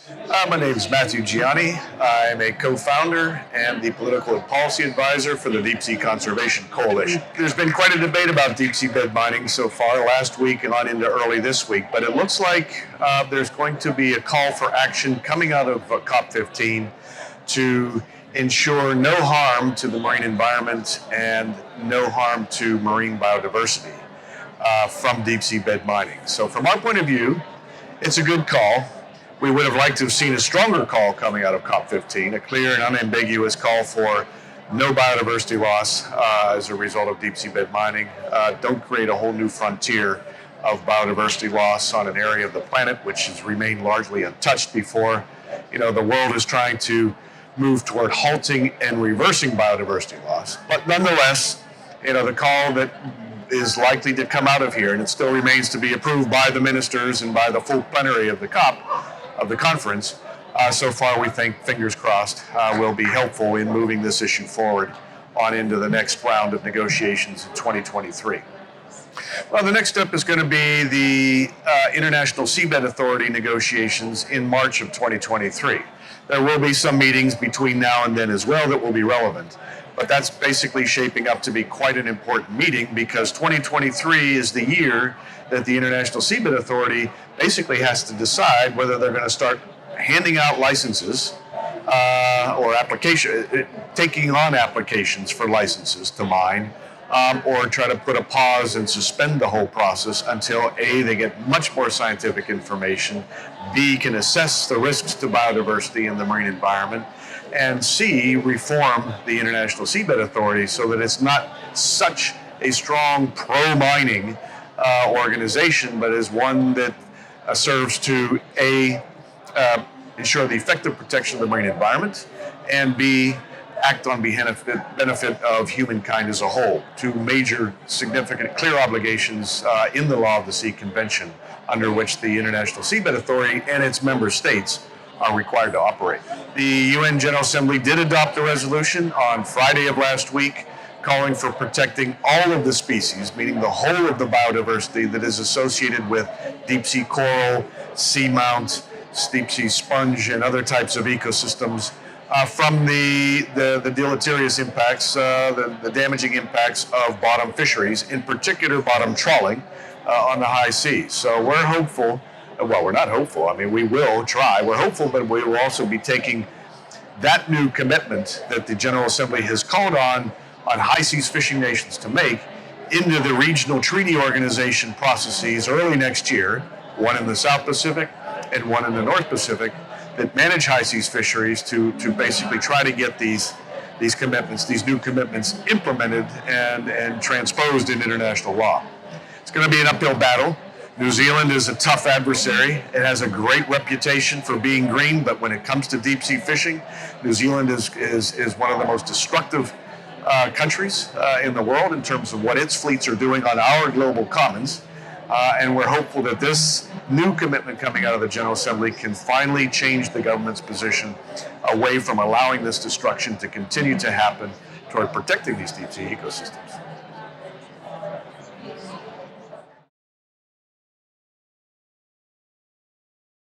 My name is Matthew Gianni. I'm a co-founder and the political and policy advisor for the Deep Sea Conservation Coalition. There's been quite a debate about deep sea bed mining so far last week and on into early this week, but it looks like there's going to be a call for action coming out of COP15 to ensure no harm to the marine environment and no harm to marine biodiversity from deep sea bed mining. So from our point of view, it's a good call. We would have liked to have seen a stronger call coming out of COP15, a clear and unambiguous call for no biodiversity loss as a result of deep sea bed mining. Don't create a whole new frontier of biodiversity loss on an area of the planet which has remained largely untouched before. The world is trying to move toward halting and reversing biodiversity loss. But nonetheless, the call that is likely to come out of here, and it still remains to be approved by the ministers and by the full plenary of the conference, so far we think, fingers crossed, will be helpful in moving this issue forward on into the next round of negotiations in 2023. Well, the next step is going to be the International Seabed Authority negotiations in March of 2023. There will be some meetings between now and then as well that will be relevant. But that's basically shaping up to be quite an important meeting because 2023 is the year that the International Seabed Authority basically has to decide whether they're going to start handing out licenses or taking on applications for licenses to mine, or try to put a pause and suspend the whole process until A, they get much more scientific information, B, can assess the risks to biodiversity and the marine environment, and C, reform the International Seabed Authority so that it's not such a strong pro-mining organization, but is one that serves to A, ensure the effective protection of the marine environment, and B, act on benefit of humankind as a whole. Two major, significant, clear obligations in the Law of the Sea Convention under which the International Seabed Authority and its member states are required to operate. The UN General Assembly did adopt a resolution on Friday of last week calling for protecting all of the species, meaning the whole of the biodiversity that is associated with deep sea coral, seamount, deep sea sponge, and other types of ecosystems from the deleterious impacts, the damaging impacts of bottom fisheries, in particular bottom trawling on the high seas. So we're hopeful. Well, we're not hopeful. I mean, we will try. We're hopeful, but we will also be taking that new commitment that the General Assembly has called on high seas fishing nations to make into the regional treaty organization processes early next year, one in the South Pacific and one in the North Pacific, that manage high seas fisheries to basically try to get these commitments, these new commitments implemented and transposed in international law. It's going to be an uphill battle. New Zealand is a tough adversary. It has a great reputation for being green, but when it comes to deep sea fishing, New Zealand is one of the most destructive countries in the world in terms of what its fleets are doing on our global commons. And we're hopeful that this new commitment coming out of the General Assembly can finally change the government's position away from allowing this destruction to continue to happen toward protecting these deep sea ecosystems.